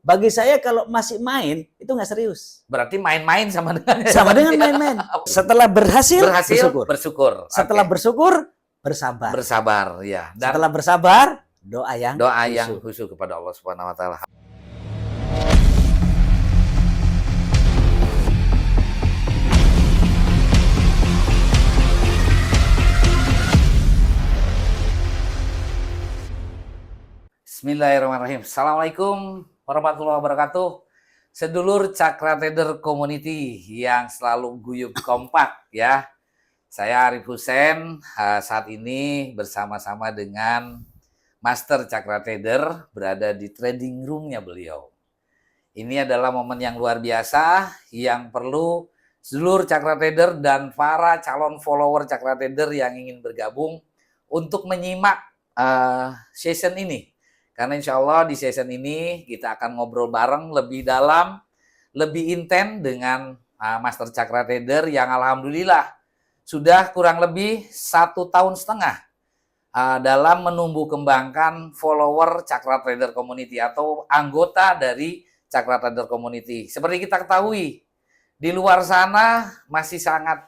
Bagi saya kalau masih main itu nggak serius. Berarti main-main sama dengan Sama dengan main-main. Setelah berhasil bersyukur. bersyukur. Setelah Oke. bersyukur bersabar. Bersabar, ya. Dan Setelah bersabar doa yang khusyuk kepada Allah Subhanahu wa taala. Bismillahirrahmanirrahim. Assalamualaikum warahmatullahi wabarakatuh. Sedulur Cakra Trader Community yang selalu guyup kompak ya. Saya Arif Hussein saat ini bersama-sama dengan Master Cakra Trader berada di trading roomnya beliau. Ini adalah momen yang luar biasa yang perlu sedulur Cakra Trader dan para calon follower Cakra Trader yang ingin bergabung untuk menyimak session ini. Karena insya Allah di session ini kita akan ngobrol bareng lebih dalam, lebih intens dengan Master Cakra Trader yang alhamdulillah sudah kurang lebih 1,5 tahun dalam menumbuh kembangkan follower Cakra Trader Community atau anggota dari Cakra Trader Community. Seperti kita ketahui, di luar sana masih sangat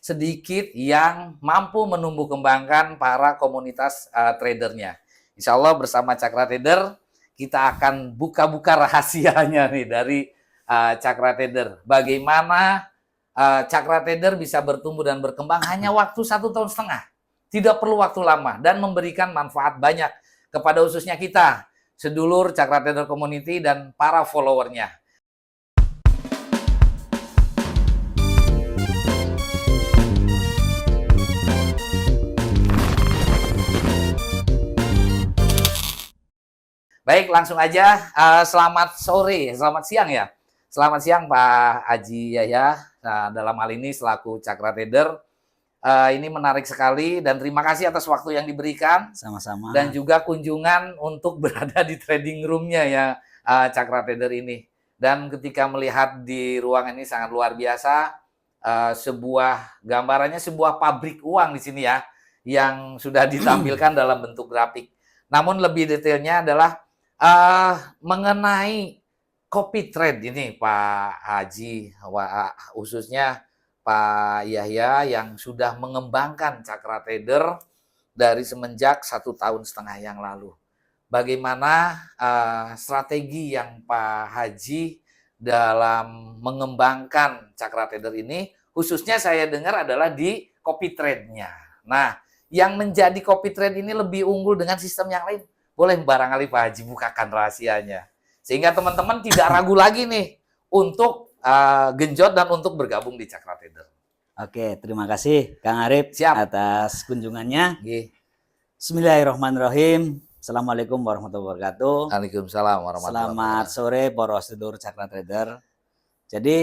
sedikit yang mampu menumbuh kembangkan para komunitas tradernya. Insya Allah bersama Cakra Trader kita akan buka-buka rahasianya nih dari Cakra Trader. Bagaimana Cakra Trader bisa bertumbuh dan berkembang hanya waktu 1,5 tahun. Tidak perlu waktu lama dan memberikan manfaat banyak kepada khususnya kita, sedulur Cakra Trader Community dan para followernya. Baik, langsung aja. Selamat sore, selamat siang ya. Selamat siang Pak Haji Yahya. Nah, dalam hal ini selaku Cakra Trader. Ini menarik sekali dan terima kasih atas waktu yang diberikan. Sama-sama. Dan juga kunjungan untuk berada di trading roomnya ya Cakra Trader ini. Dan ketika melihat di ruangan ini sangat luar biasa. Sebuah gambarannya sebuah pabrik uang di sini ya. Yang sudah ditampilkan dalam bentuk grafik. Namun lebih detailnya adalah mengenai copy trade ini Pak Haji, khususnya Pak Yahya yang sudah mengembangkan Cakra Trader dari semenjak 1,5 tahun yang lalu. Bagaimana strategi yang Pak Haji dalam mengembangkan Cakra Trader ini, khususnya saya dengar adalah di copy trade-nya. Nah, yang menjadi copy trade ini lebih unggul dengan sistem yang lain. Boleh barangkali Pak Haji bukakan rahasianya. Sehingga teman-teman tidak ragu lagi nih untuk genjot dan untuk bergabung di Cakra Trader. Oke, terima kasih Kang Arif atas kunjungannya. Bismillahirrahmanirrahim. Assalamualaikum warahmatullahi wabarakatuh. Waalaikumsalam warahmatullahi wabarakatuh. Selamat sore para Cakra Trader. Jadi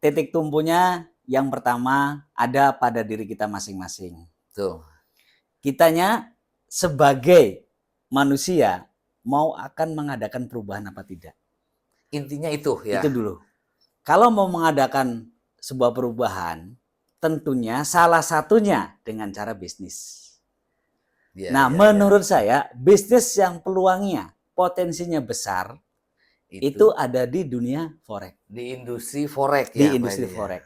titik tumpunya yang pertama ada pada diri kita masing-masing. Tuh. Kitanya sebagai manusia mau akan mengadakan perubahan apa tidak. Intinya itu ya. Itu dulu. Kalau mau mengadakan sebuah perubahan, tentunya salah satunya dengan cara bisnis. Ya, nah, menurut saya bisnis yang peluangnya, potensinya besar, itu ada di dunia forex. Di industri forex ya. Di industri forex.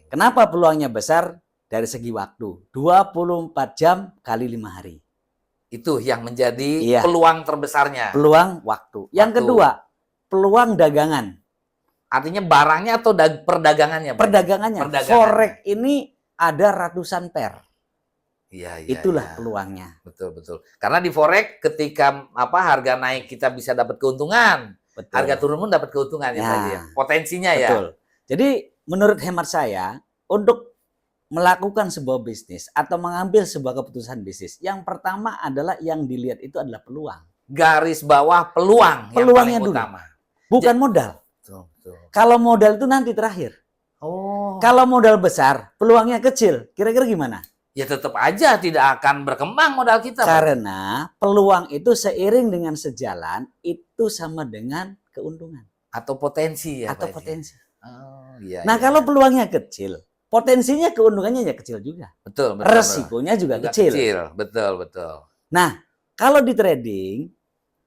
Kenapa peluangnya besar? Dari segi waktu, 24 jam kali 5 hari. Itu yang menjadi peluang terbesarnya. Peluang waktu. Yang kedua, peluang dagangan. Artinya barangnya atau perdagangannya? Perdagangannya. Forex ini ada ratusan pair. Itulah peluangnya. Betul. Karena di forex ketika harga naik kita bisa dapat keuntungan. Betul. Harga turun pun dapat keuntungan ya. Potensinya betul. Jadi menurut hemat saya untuk melakukan sebuah bisnis atau mengambil sebuah keputusan bisnis, yang pertama adalah yang dilihat itu adalah peluang. Garis bawah peluang peluangnya yang paling dulu. Utama. Bukan modal. Betul. Kalau modal itu nanti terakhir. Kalau modal besar, peluangnya kecil. Kira-kira gimana? Ya tetap aja tidak akan berkembang modal kita. Karena peluang itu seiring dengan sejalan itu sama dengan keuntungan. Atau potensi ya. Atau potensi. Kalau peluangnya kecil, potensinya keuntungannya ya kecil juga. Betul. Resikonya juga kecil. Betul. Nah, kalau di trading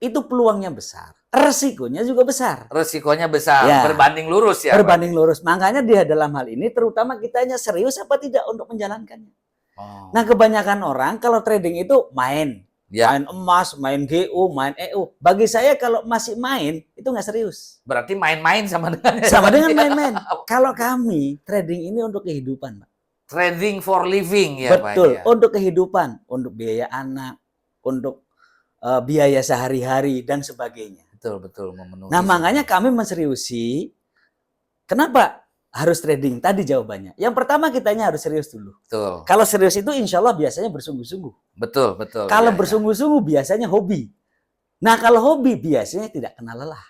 itu peluangnya besar, resikonya juga besar. Resikonya besar, Ya. berbanding lurus ya. Berbanding lurus. Makanya dia dalam hal ini terutama kitanya serius apa tidak untuk menjalankannya. Oh. Nah, kebanyakan orang kalau trading itu main. Ya. Main emas, main GU, main EU. Bagi saya kalau masih main itu nggak serius. Berarti main-main sama dengan Sama dengan main-main. Kalau kami trading ini untuk kehidupan, Pak. trading for living ya, Pak. Betul, Ya. untuk kehidupan, untuk biaya anak, untuk biaya sehari-hari dan sebagainya. Betul memenuhi. Nah, makanya kami menseriusi. Kenapa harus trading? Tadi jawabannya. Yang pertama kitanya harus serius dulu. Betul. Kalau serius itu insya Allah biasanya bersungguh-sungguh. Betul. Kalau Ya. bersungguh-sungguh biasanya hobi. Nah, kalau hobi biasanya tidak kenal lelah.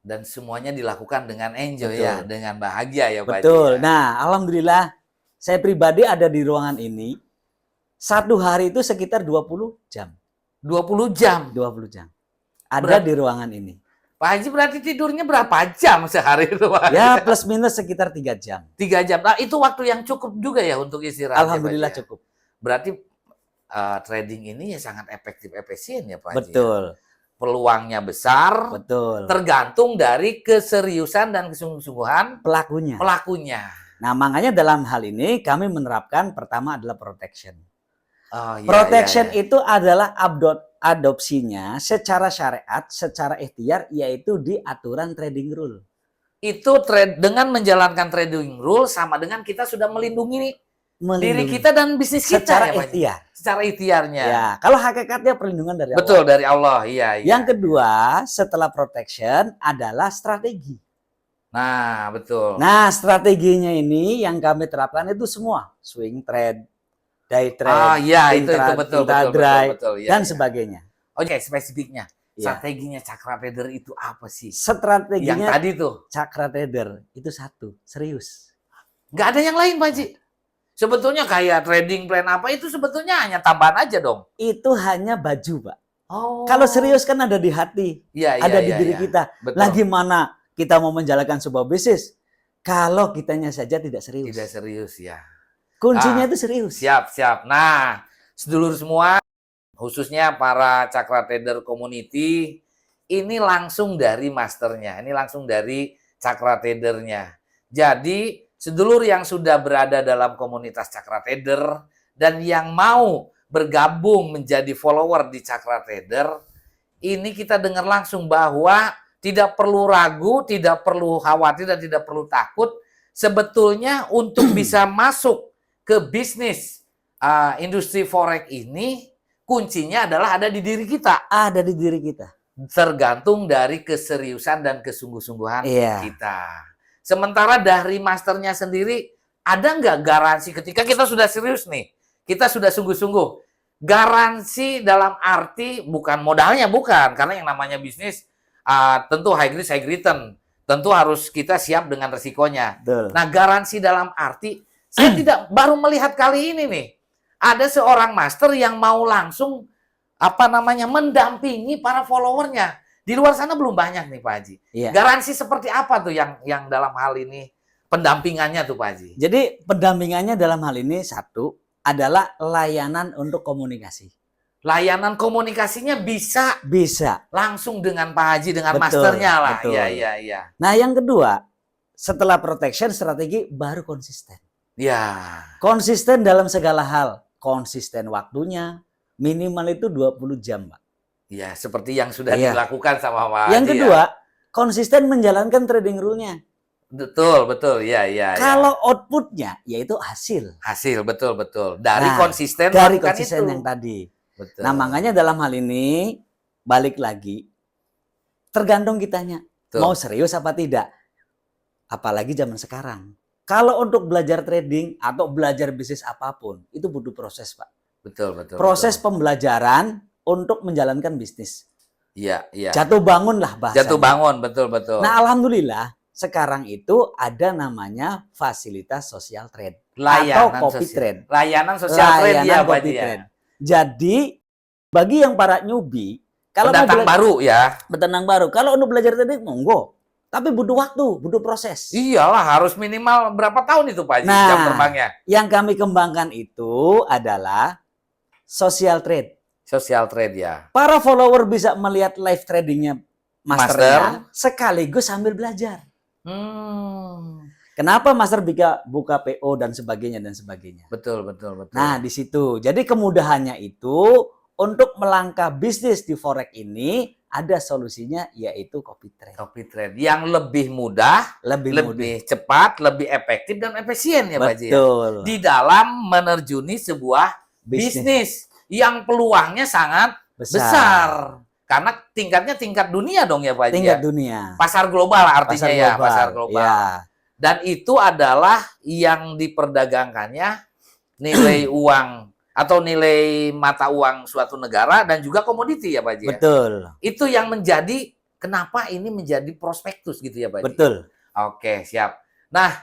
Dan semuanya dilakukan dengan enjoy Betul. ya, dengan bahagia ya, Pak. Betul. Ya. Nah, alhamdulillah saya pribadi ada di ruangan ini. Satu hari itu sekitar 20 jam. 20 jam. 20 jam. Ada di ruangan ini. Pak Haji berarti tidurnya berapa jam sehari itu, Pak? Ya, plus minus sekitar 3 jam. 3 jam. Nah, itu waktu yang cukup juga ya untuk istirahat. Alhamdulillah ya, Pak, ya? cukup. Berarti trading ini ya sangat efektif efisien ya, Pak Haji. Betul. Peluangnya besar. Betul. Tergantung dari keseriusan dan kesungguh-sungguhan Pelakunya. Nah, makanya dalam hal ini kami menerapkan pertama adalah protection. Oh, iya, Protection iya. itu adalah adopsinya secara syariat, secara ikhtiar, yaitu di aturan trading rule. Itu dengan menjalankan trading rule sama dengan kita sudah melindungi diri kita dan bisnis kita secara ya, Pak? ikhtiar. Secara ikhtiarnya. Ya, kalau hakikatnya perlindungan dari Allah. Betul, dari Allah. Iya. Yang kedua, setelah protection adalah strategi. Nah, betul. Nah, strateginya ini yang kami terapkan itu semua, swing trade, day trade, iya, itu betul, ya, dan ya. sebagainya. Oke, spesifiknya. Ya. Strateginya Cakra Trader itu apa sih? Strateginya Yang tadi tuh. Cakra Trader itu satu, serius. Nggak ada yang lain, Pak Haji. Sebetulnya kayak trading plan apa itu sebetulnya hanya tambahan aja dong. Itu hanya baju, Pak. Oh. Kalau serius kan ada di hati, ada di diri kita. Betul. Lagi mana kita mau menjalankan sebuah bisnis? Kalau kitanya saja tidak serius. Tidak serius ya. Kuncinya itu serius. Siap. Nah, sedulur semua, khususnya para Cakra Trader Community, ini langsung dari masternya, ini langsung dari Cakra Tradernya. Jadi, sedulur yang sudah berada dalam komunitas Cakra Trader dan yang mau bergabung menjadi follower di Cakra Trader, ini kita dengar langsung bahwa tidak perlu ragu, tidak perlu khawatir, dan tidak perlu takut. Sebetulnya untuk bisa masuk ke bisnis industri forex ini, kuncinya adalah ada di diri kita. Ada di diri kita. Tergantung dari keseriusan dan kesungguh-sungguhan kita. Sementara dari masternya sendiri, ada nggak garansi ketika kita sudah serius nih, kita sudah sungguh-sungguh. Garansi dalam arti bukan modalnya, bukan. Karena yang namanya bisnis tentu high risk, high return. Tentu harus kita siap dengan resikonya. Betul. Nah, garansi dalam arti, saya tidak baru melihat kali ini nih. Ada seorang master yang mau langsung mendampingi para followernya. Di luar sana belum banyak nih, Pak Haji. Iya. Garansi seperti apa tuh yang dalam hal ini pendampingannya tuh, Pak Haji? Jadi pendampingannya dalam hal ini satu adalah layanan untuk komunikasi. Layanan komunikasinya bisa langsung dengan Pak Haji, dengan masternya lah. Betul. Iya. Nah, yang kedua, setelah protection strategi baru konsisten. Ya. Konsisten dalam segala hal. Konsisten waktunya, minimal itu 20 jam, Pak. Ya, seperti yang sudah dilakukan sama Pak Haji. Yang kedua, konsisten menjalankan trading rule-nya. Betul. Iya. Kalau outputnya, yaitu hasil. Hasil, betul. Dari konsisten dari melakukan konsisten itu. yang tadi. Betul. Nah, makanya dalam hal ini, balik lagi, tergantung kitanya. Betul. Mau serius apa tidak. Apalagi zaman sekarang. Kalau untuk belajar trading atau belajar bisnis apapun, itu butuh proses, Pak. Betul. Proses pembelajaran untuk menjalankan bisnis. Iya. Jatuh bangun lah bahasanya. Jatuh bangun, betul. Nah, alhamdulillah sekarang itu ada namanya fasilitas social trade atau copy trade. Layanan social trade ya, Pak Haji. Jadi bagi yang para newbie, kalau pendatang baru, kalau untuk belajar trading monggo. Tapi butuh waktu, butuh proses. Iyalah, harus minimal berapa tahun itu, Pak Haji, Nah, jam terbangnya? Yang kami kembangkan itu adalah social trade. Social trade ya. Para follower bisa melihat live tradingnya masternya sekaligus sambil belajar. Kenapa master buka PO dan sebagainya dan sebagainya. Betul, betul, betul. Nah, di situ. Jadi kemudahannya itu untuk melangkah bisnis di forex ini ada solusinya, yaitu copy trade. Copy trade yang lebih mudah, lebih cepat, lebih efektif dan efisien ya Pak Haji. Betul. Di dalam menerjuni sebuah bisnis yang peluangnya sangat besar. Karena tingkatnya tingkat dunia dong ya Pak Haji. Tingkat dunia. Pasar global artinya pasar global. Ya. Dan itu adalah yang diperdagangkannya nilai uang atau nilai mata uang suatu negara dan juga komoditi ya Pak Haji. Betul. Itu yang menjadi kenapa ini menjadi prospektus gitu ya Pak Haji. Betul. Oke, siap. Nah,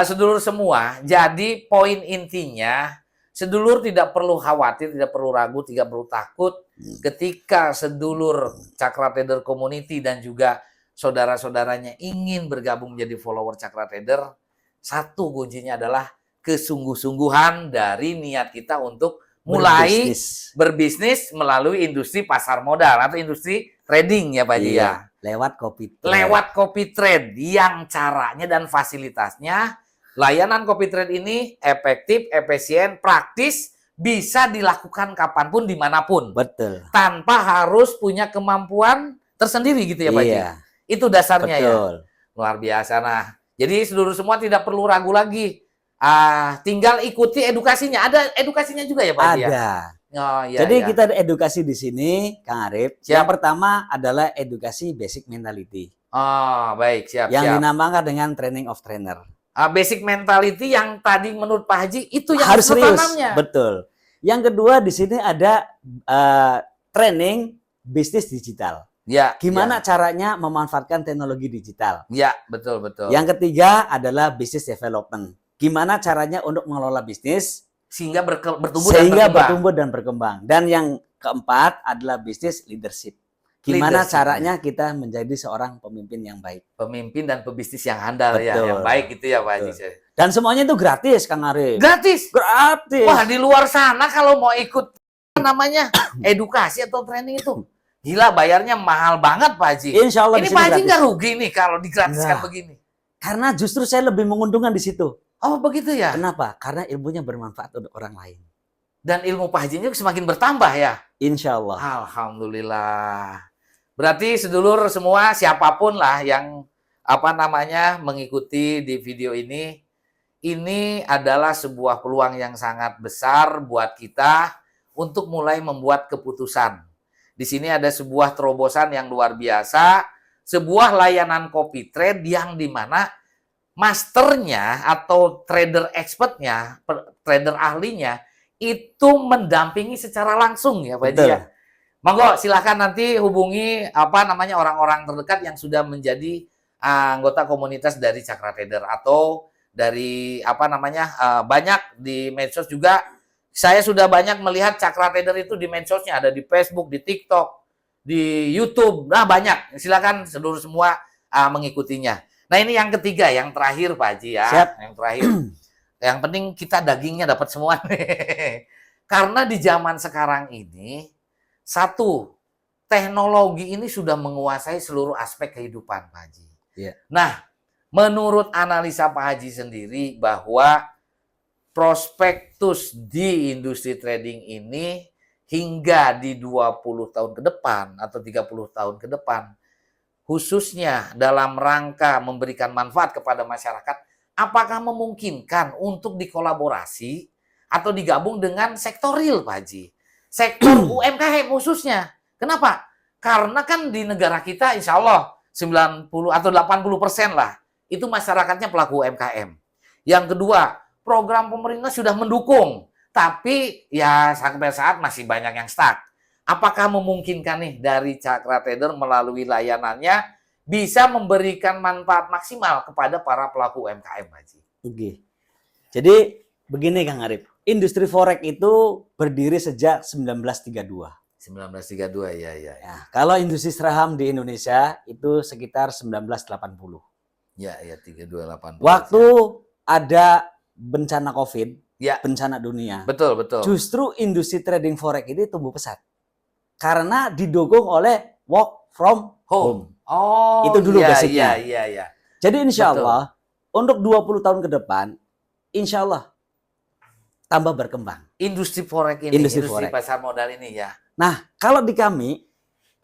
sedulur semua, jadi poin intinya sedulur tidak perlu khawatir, tidak perlu ragu, tidak perlu takut ketika sedulur Cakra Trader Community dan juga saudara-saudaranya ingin bergabung menjadi follower Cakra Trader. Satu kuncinya adalah kesungguh-sungguhan dari niat kita untuk mulai berbisnis melalui industri pasar modal atau industri trading ya Pak Haji ya. Lewat copy trade. Lewat copy trade yang caranya dan fasilitasnya layanan copy trade ini efektif, efisien, praktis, bisa dilakukan kapanpun, dimanapun. Betul. Tanpa harus punya kemampuan tersendiri gitu ya Pak Haji. Itu dasarnya. Betul. Ya. Luar biasa. Nah, jadi seluruh semua tidak perlu ragu lagi. Tinggal ikuti edukasinya. Ada edukasinya juga ya Pak Haji? Ada. Oh, iya, jadi iya. kita ada edukasi di sini, Kang Arif. Yang pertama adalah edukasi basic mentality. Oh, baik, siap. Yang dinamakan dengan training of trainer. Basic mentality yang tadi menurut Pak Haji itu yang harus serius. Tanamnya. Betul. Yang kedua di sini ada training bisnis digital. Ya. Gimana caranya memanfaatkan teknologi digital? Ya, betul, betul. Yang ketiga adalah business development. Gimana caranya untuk mengelola bisnis sehingga bertumbuh dan berkembang. Dan yang keempat adalah business leadership. Gimana caranya kita menjadi seorang pemimpin yang baik. Pemimpin dan pebisnis yang handal. Betul. Ya, yang baik itu ya Pak Haji. Dan semuanya itu gratis, Kang Arif. Gratis? Gratis. Wah, di luar sana kalau mau ikut namanya edukasi atau training itu, gila bayarnya mahal banget Pak Haji. Insya Allah. Ini Pak Haji nggak rugi nih kalau digratiskan begini. Karena justru saya lebih menguntungkan di situ. Oh begitu ya? Kenapa? Karena ilmunya bermanfaat untuk orang lain. Dan ilmu Pak Haji semakin bertambah ya? Insya Allah. Alhamdulillah. Berarti sedulur semua siapapun lah yang mengikuti di video ini adalah sebuah peluang yang sangat besar buat kita untuk mulai membuat keputusan. Di sini ada sebuah terobosan yang luar biasa, sebuah layanan copy trade yang dimana masternya atau trader expertnya, trader ahlinya itu mendampingi secara langsung ya Pak Haji ya. Monggo silakan nanti hubungi orang-orang terdekat yang sudah menjadi anggota komunitas dari Cakra Trader atau dari banyak di medsos juga. Saya sudah banyak melihat Cakra Trader itu di medsosnya, ada di Facebook, di TikTok, di YouTube. Nah, banyak. Silakan seluruh semua mengikutinya. Nah, ini yang ketiga, yang terakhir Pak Haji ya. Siap. Yang terakhir. Yang penting kita dagingnya dapat semua nih. Karena di zaman sekarang ini satu, teknologi ini sudah menguasai seluruh aspek kehidupan Pak Haji. Yeah. Nah, menurut analisa Pak Haji sendiri bahwa prospektus di industri trading ini hingga di 20 tahun ke depan atau 30 tahun ke depan, khususnya dalam rangka memberikan manfaat kepada masyarakat, apakah memungkinkan untuk dikolaborasi atau digabung dengan sektor real Pak Haji? Sektor UMKM khususnya. Kenapa? Karena kan di negara kita insya Allah 90 atau 80% lah itu masyarakatnya pelaku UMKM. Yang kedua, program pemerintah sudah mendukung, tapi ya sampai saat masih banyak yang stuck. Apakah memungkinkan nih dari Cakra Trader melalui layanannya bisa memberikan manfaat maksimal kepada para pelaku UMKM Pak Haji? Oke. Jadi begini Kang Arif. Industri forex itu berdiri sejak 1932. 1932 ya. Kalau industri saham di Indonesia itu sekitar 1980. Ya 3280. Waktu ada bencana Covid, bencana dunia. Betul. Justru industri trading forex ini tumbuh pesat. Karena didukung oleh work from Home. Oh, Itu dulu iya, basicnya. Iya. Jadi insya Betul. Allah untuk 20 tahun ke depan, insya Allah tambah berkembang. Industri forex ini, Industri industri forex. pasar modal ini ya. Nah, kalau di kami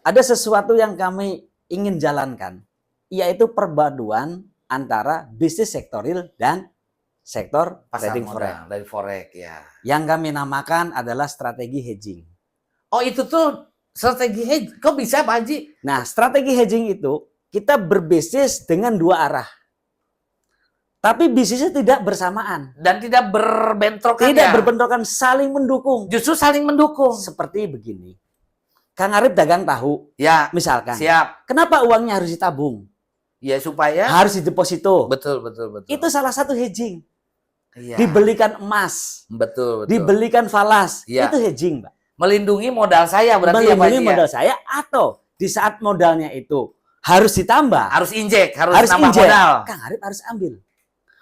ada sesuatu yang kami ingin jalankan, yaitu perpaduan antara bisnis sektoril dan sektor Pasar trading forex. modal dari forex ya. Yang kami namakan adalah strategi hedging. Oh, itu tuh strategi hedge. Kok bisa Pak Haji? Nah, strategi hedging itu kita berbisnis dengan dua arah. Tapi bisnisnya tidak bersamaan. Dan tidak berbentrokan Tidak ya. berbentrokan, saling mendukung. Justru saling mendukung. Seperti begini. Kang Arif dagang tahu, Ya, misalkan. siap. Kenapa uangnya harus ditabung? Ya supaya Harus dideposito. betul. Itu salah satu hedging. Iya. Dibelikan emas, Betul. dibelikan falas. Iya. Itu hedging, Pak. Melindungi modal saya berarti ya Pak Melindungi Haji. modal saya, atau di saat modalnya itu harus ditambah, Harus injek, harus nambah injek, modal. Kang Arif harus ambil.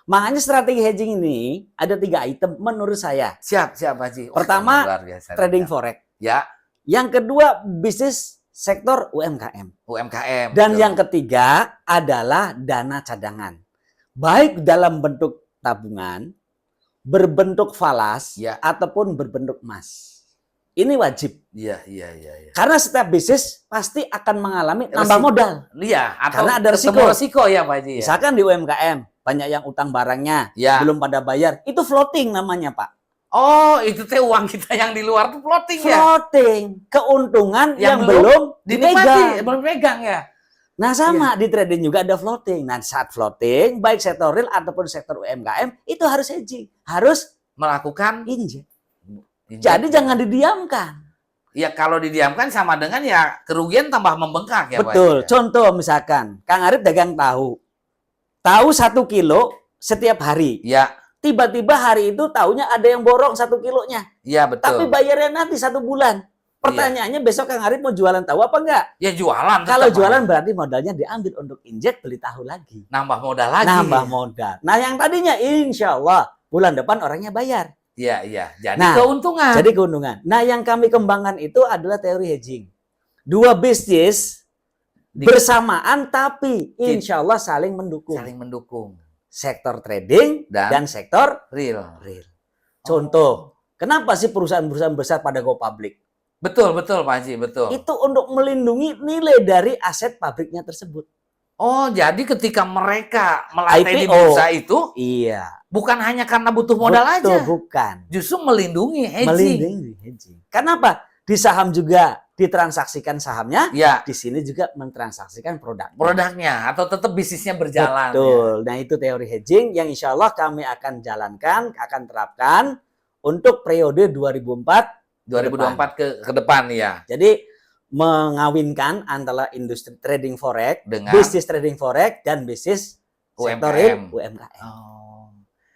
Makanya strategi hedging ini ada 3 item menurut saya. Siap Pak Haji. Wah, Pertama, luar biasa. Trading forex. Ya, Yang kedua, bisnis sektor UMKM. UMKM. Dan betul. yang ketiga adalah dana cadangan. Baik dalam bentuk tabungan, berbentuk falas, Ya. ataupun berbentuk emas. Ini wajib. Iya. Karena setiap bisnis pasti akan mengalami nambah Resiko. modal. Iya, atau Karena ada ketemu resiko ya Pak Haji ya. Misalkan di UMKM, banyak yang utang barangnya, Ya. belum pada bayar. Itu floating namanya, Pak. Oh, itu teh uang kita yang di luar tuh floating ya. Floating. Keuntungan yang, Yang belum Dinikmati, dipegang. belum pegang ya. Nah, sama di trading juga ada floating. Nah, saat floating, baik sektor real ataupun sektor UMKM, itu harus hedging. Harus Melakukan injek. injek. Jadi jangan didiamkan. Ya kalau didiamkan sama dengan ya kerugian tambah membengkak ya Pak Betul. Haji, ya. Contoh misalkan, Kang Arif dagang tahu. Tahu 1 kilo setiap hari. Ya, Tiba-tiba hari itu tahunya ada yang borong 1 kilonya. iya betul. Tapi bayarnya nanti 1 bulan. Pertanyaannya besok Kang Arif mau jualan tahu apa enggak? Ya jualan. Kalau tetap, jualan Pak. berarti modalnya diambil untuk injek beli tahu lagi. Nambah modal lagi. Nambah modal. Nah yang tadinya insya Allah bulan depan orangnya bayar. Iya. Jadi Nah, keuntungan. Jadi keuntungan. Nah yang kami kembangkan itu adalah teori hedging. 2 bisnis bersamaan tapi insya Allah saling mendukung. saling mendukung. Sektor trading dan sektor Real. real. Contoh, kenapa sih perusahaan-perusahaan besar pada go public? Betul Pak Haji, betul. Itu untuk melindungi nilai dari aset pabriknya tersebut. Oh, jadi ketika mereka melantai di IPO. bursa itu Iya. bukan hanya karena butuh modal Betul, aja. bukan. Justru melindungi hedging. Melindungi hedging. Kenapa? Di saham juga ditransaksikan sahamnya, Ya, di sini juga mentransaksikan produknya atau tetap bisnisnya berjalan. Betul. Nah itu teori hedging yang insya Allah kami akan jalankan, akan terapkan untuk periode 2024 ke depan ya. Jadi mengawinkan antara industri trading forex, Dengan bisnis trading forex dan bisnis sektor real UMKM. Oh.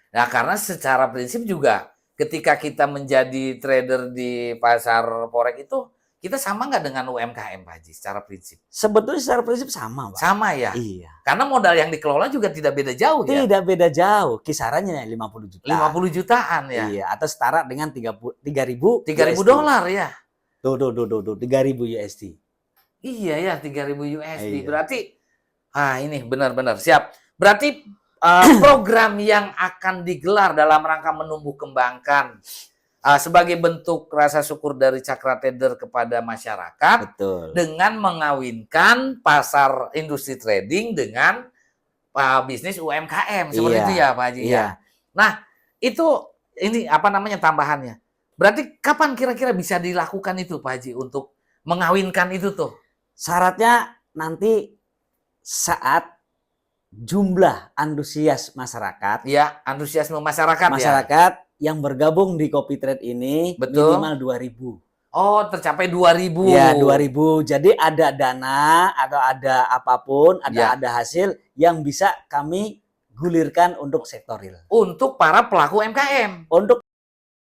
Nah, karena secara prinsip juga ketika kita menjadi trader di pasar forex itu kita sama nggak dengan UMKM Pak Haji secara prinsip? Sebetulnya secara prinsip sama, Pak. Sama ya. Iya. Karena modal yang dikelola juga tidak beda jauh ya. Tidak beda jauh, kisarannya 50 juta. 50 jutaan ya. Iya, atau setara dengan 3.000 $3.000 ya. Tuh, 3.000 USD. Iya ya, 3.000 USD. Iya. Berarti ini benar-benar siap. Berarti program yang akan digelar dalam rangka menumbuh kembangkan sebagai bentuk rasa syukur dari Cakra Trader kepada masyarakat Betul. dengan mengawinkan pasar industri trading dengan bisnis UMKM seperti Iya. itu ya Pak Haji ya. Iya. Nah, itu ini apa namanya tambahannya. Berarti kapan kira-kira bisa dilakukan itu Pak Haji untuk mengawinkan itu tuh? Syaratnya nanti saat jumlah antusias masyarakat, Ya, antusiasme masyarakat ya. masyarakat yang bergabung di Copy Trade ini Betul. minimal 2.000. Oh, tercapai 2.000. Ya, 2.000. Jadi ada dana atau ada apapun, Ya. ada hasil yang bisa kami gulirkan untuk sektor real. Untuk para pelaku UMKM. Untuk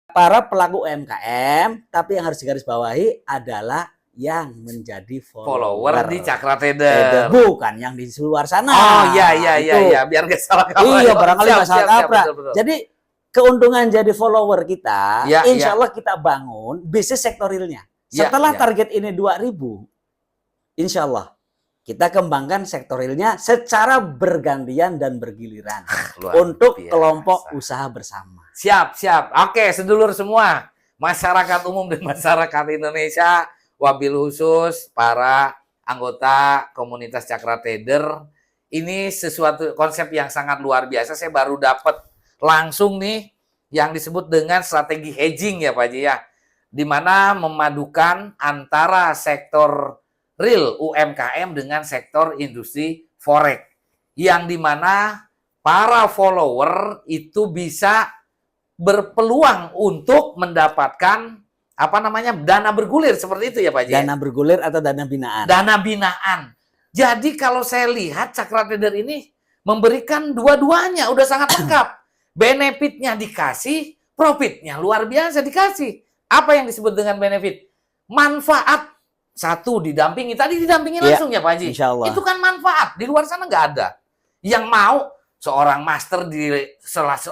para pelaku UMKM, tapi yang harus digarisbawahi adalah yang menjadi Follower di Cakra Trader. Bukan yang di luar sana. Oh, iya Itu. biar nggak salah kaprah. Iya, barangkali nggak salah kaprah. Betul. Jadi keuntungan jadi follower kita, Ya, insya ya. Allah kita bangun bisnis sektor realnya. Ya, Setelah ya. target ini 2.000, insya Allah kita kembangkan sektor realnya secara bergantian dan bergiliran Luar untuk biasa. kelompok usaha bersama. Siap, siap. Oke, sedulur semua, masyarakat umum dan masyarakat Indonesia, wabil khusus para anggota komunitas Cakra Trader, ini sesuatu konsep yang sangat luar biasa. Saya baru dapat langsung nih yang disebut dengan strategi hedging ya Pak Haji ya, di mana memadukan antara sektor real UMKM dengan sektor industri forex, yang dimana para follower itu bisa berpeluang untuk mendapatkan apa namanya dana bergulir seperti itu ya Pak Haji. Dana bergulir atau dana binaan. Dana binaan. Jadi kalau saya lihat Cakra Trader ini memberikan dua-duanya, udah sangat lengkap. Benefitnya dikasih, profitnya luar biasa dikasih. Apa yang disebut dengan benefit? Manfaat. Satu, didampingi. Tadi didampingi langsung ya Pak Haji. Insya Allah. Itu kan manfaat. Di luar sana nggak ada. Yang mau seorang master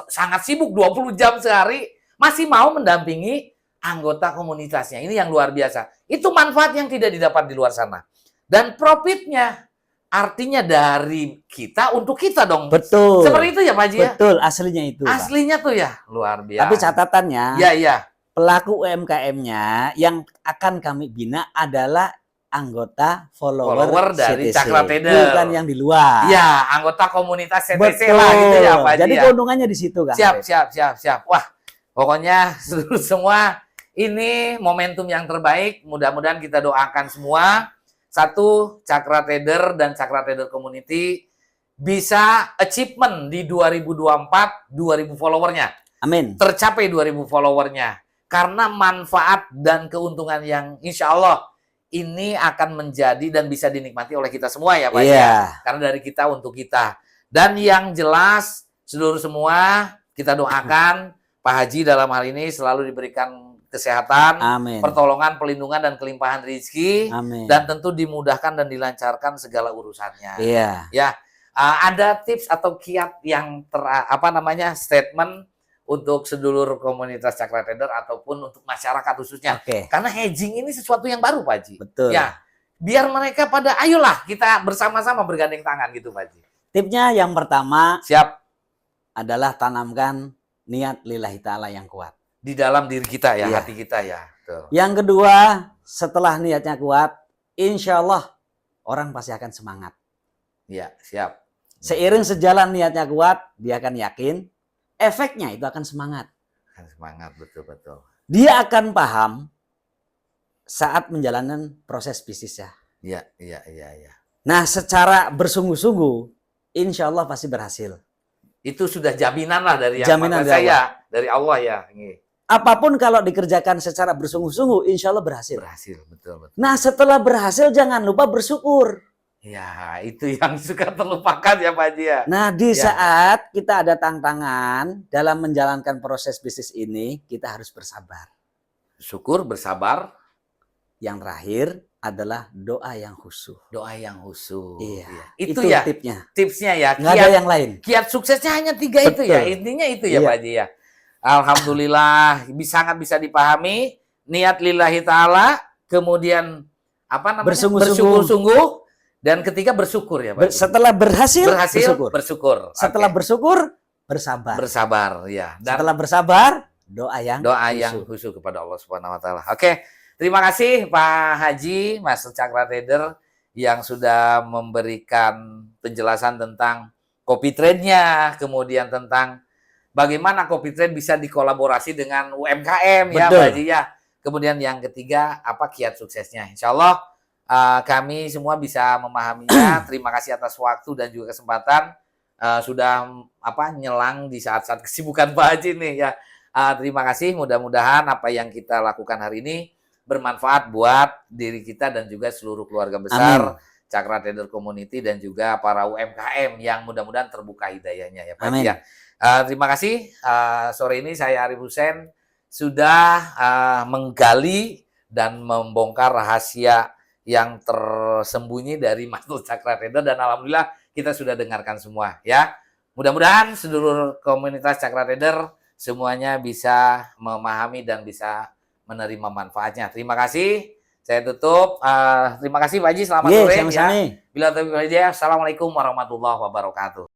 sangat sibuk 20 jam sehari masih mau mendampingi anggota komunitasnya. Ini yang luar biasa. Itu manfaat yang tidak didapat di luar sana. Dan profitnya artinya dari kita untuk kita dong. Betul. Seperti itu ya Pak Haji ya? Betul, aslinya itu. Aslinya tuh ya luar biasa. Tapi catatannya, ya, ya. Pelaku UMKM-nya yang akan kami bina adalah anggota follower dari CTC. Cakra Trader. Bukan yang di luar. Ya, anggota komunitas CTC Betul. lah gitu ya Pak Haji. Jadi ya? keuntungannya di situ kan. Siap. Wah, pokoknya seluruh semua ini momentum yang terbaik. Mudah-mudahan kita doakan semua. Satu, Cakra Trader dan Cakra Trader Community bisa achievement di 2024 2000 followernya. Amin. Tercapai 2000 followernya. Karena manfaat dan keuntungan yang insya Allah ini akan menjadi dan bisa dinikmati oleh kita semua ya Pak. Iya. Ya? Karena dari kita untuk kita. Dan yang jelas seluruh semua kita doakan Pak Haji dalam hal ini selalu diberikan kesehatan, Amin. pertolongan, pelindungan dan kelimpahan rezeki. Amin. Dan tentu dimudahkan dan dilancarkan segala urusannya. Iya. Ya, ada tips atau kiat yang statement untuk sedulur komunitas Cakra Trader ataupun untuk masyarakat khususnya. Oke. Karena hedging ini sesuatu yang baru Pak Haji. Betul. Ya, biar mereka pada ayolah kita bersama-sama bergandeng tangan gitu Pak Haji. Tipnya yang pertama Siap. adalah tanamkan niat lillahi ta'ala yang kuat. Di dalam diri kita ya, Iya. hati kita ya. Tuh. Yang kedua, setelah niatnya kuat, insya Allah orang pasti akan semangat. Iya, siap. Seiring sejalan niatnya kuat, dia akan yakin, efeknya itu akan semangat. Semangat, betul-betul. Dia akan paham saat menjalankan proses bisnisnya. Iya. Nah, secara bersungguh-sungguh, insya Allah pasti berhasil. Itu sudah jaminan lah dari yang Jaminan Maha dari saya, dari Allah ya. Ini. Apapun kalau dikerjakan secara bersungguh-sungguh, insya Allah berhasil. Berhasil, betul. Nah, setelah berhasil, jangan lupa bersyukur. Ya, itu yang suka terlupakan ya Pak Haji ya. Nah, di Ya. saat kita ada tantangan dalam menjalankan proses bisnis ini, kita harus bersabar. Syukur, bersabar, Yang terakhir adalah doa yang khusyuk. doa yang khusyuk. Iya. Ya. Itu ya tipnya. tipsnya ya. Nggak ada yang lain. Kiat suksesnya hanya 3 itu ya. Betul. Intinya itu ya Iya. Pak Haji ya. Alhamdulillah sangat bisa dipahami. Niat lillahi ta'ala, kemudian apa namanya? Bersungguh-sungguh. Bersungguh-sungguh, dan ketiga bersyukur ya Pak Haji. Setelah berhasil, bersyukur. bersyukur. Setelah Oke. bersyukur, bersabar. bersabar ya. Dan Setelah bersabar, doa yang yang khusyuk kepada Allah Subhanahu wa taala. Oke, terima kasih Pak Haji, Mas Cakra Trader yang sudah memberikan penjelasan tentang copy trade-nya, kemudian tentang bagaimana copy trade bisa dikolaborasi dengan UMKM ya Betul. Pak Haji ya. Kemudian yang ketiga apa kiat suksesnya. Insya Allah kami semua bisa memahaminya. Terima kasih atas waktu dan juga kesempatan sudah nyelang di saat-saat kesibukan Pak Haji nih ya. Terima kasih, mudah-mudahan apa yang kita lakukan hari ini bermanfaat buat diri kita dan juga seluruh keluarga besar Cakra Trader Community dan juga para UMKM yang mudah-mudahan terbuka hidayahnya ya Pak Haji ya. Terima kasih, sore ini saya Arif Hussein sudah menggali dan membongkar rahasia yang tersembunyi dari Mastur Cakra Trader dan alhamdulillah kita sudah dengarkan semua ya. Mudah-mudahan seluruh komunitas Cakra Trader semuanya bisa memahami dan bisa menerima manfaatnya. Terima kasih. Saya tutup. Terima kasih Pak Haji. Selamat Ye, sore sama-sama. ya. Bila taufiq wal hidayah. Assalamualaikum warahmatullahi wabarakatuh.